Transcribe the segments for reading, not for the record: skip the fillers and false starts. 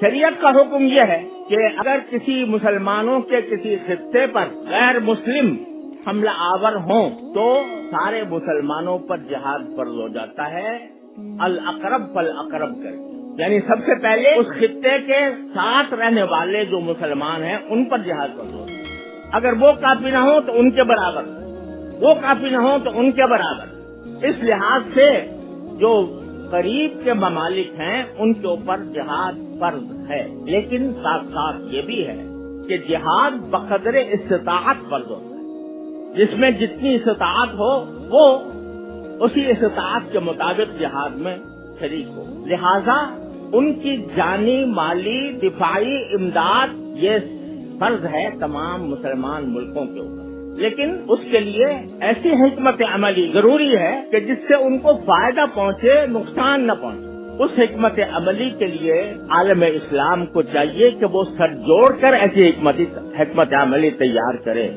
شریعت کا حکم یہ ہے کہ اگر کسی مسلمانوں کے کسی خطے پر غیر مسلم حملہ آور ہوں تو سارے مسلمانوں پر جہاد فرض ہو جاتا ہے، الاقرب فالاقرب کر کے، یعنی سب سے پہلے اس خطے کے ساتھ رہنے والے جو مسلمان ہیں ان پر جہاد فرض ہوتا ہے۔ اگر وہ کافی نہ ہو تو ان کے برابر، وہ کافی نہ ہو تو ان کے برابر۔ اس لحاظ سے جو قریب کے ممالک ہیں ان کے اوپر جہاد فرض ہے، لیکن ساتھ ساتھ یہ بھی ہے کہ جہاد بقدر استطاعت فرض ہوتا ہے، جس میں جتنی استطاعت ہو وہ اسی استطاعت کے مطابق جہاد میں شریک ہو۔ لہذا ان کی جانی، مالی، دفاعی امداد یہ فرض ہے تمام مسلمان ملکوں کے اوپر، لیکن اس کے لیے ایسی حکمت عملی ضروری ہے کہ جس سے ان کو فائدہ پہنچے، نقصان نہ پہنچے۔ اس حکمت عملی کے لیے عالم اسلام کو چاہیے کہ وہ سر جوڑ کر ایسی حکمت عملی تیار کرے۔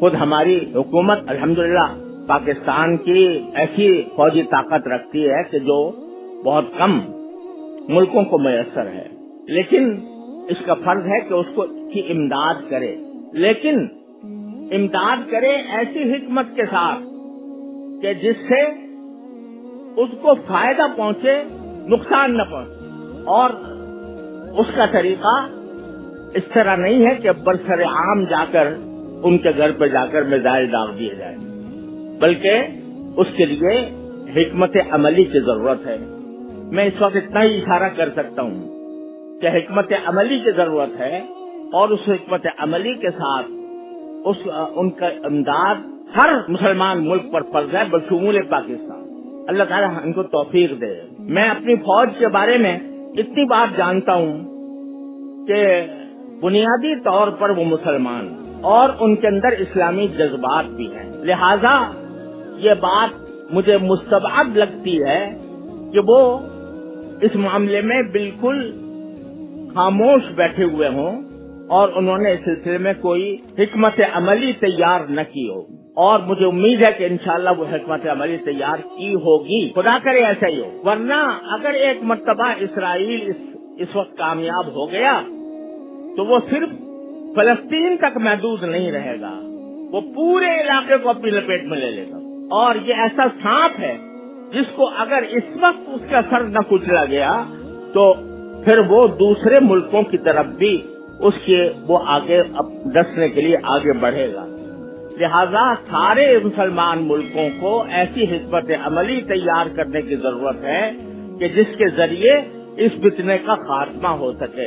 خود ہماری حکومت الحمدللہ پاکستان کی ایسی فوجی طاقت رکھتی ہے کہ جو بہت کم ملکوں کو میسر ہے، لیکن اس کا فرض ہے کہ اس کو کی امداد کرے، لیکن امداد کرے ایسی حکمت کے ساتھ کہ جس سے اس کو فائدہ پہنچے، نقصان نہ پہنچے۔ اور اس کا طریقہ اس طرح نہیں ہے کہ برسر عام جا کر ان کے گھر پہ جا کر میزائل داغ دیے جائیں، بلکہ اس کے لیے حکمت عملی کی ضرورت ہے۔ میں اس وقت اتنا ہی اشارہ کر سکتا ہوں کہ حکمت عملی کی ضرورت ہے، اور اس حکمت عملی کے ساتھ ان کا امداد ہر مسلمان ملک پر فرض ہے بشمول پاکستان۔ اللہ تعالیٰ ان کو توفیق دے۔ میں اپنی فوج کے بارے میں اتنی بات جانتا ہوں کہ بنیادی طور پر وہ مسلمان اور ان کے اندر اسلامی جذبات بھی ہیں، لہذا یہ بات مجھے مستبعد لگتی ہے کہ وہ اس معاملے میں بالکل خاموش بیٹھے ہوئے ہوں اور انہوں نے اس سلسلے میں کوئی حکمت عملی تیار نہ کی ہو، اور مجھے امید ہے کہ انشاءاللہ وہ حکمت عملی تیار کی ہوگی، خدا کرے ایسا ہی ہو۔ ورنہ اگر ایک مرتبہ اسرائیل اس وقت کامیاب ہو گیا تو وہ صرف فلسطین تک محدود نہیں رہے گا، وہ پورے علاقے کو اپنی لپیٹ میں لے لے گا، اور یہ ایسا سانپ ہے جس کو اگر اس وقت اس کا سر نہ کچلا گیا تو پھر وہ دوسرے ملکوں کی طرف بھی وہ آگے ڈسنے کے لیے آگے بڑھے گا۔ لہذا سارے مسلمان ملکوں کو ایسی حکمت عملی تیار کرنے کی ضرورت ہے کہ جس کے ذریعے اس فتنے کا خاتمہ ہو سکے۔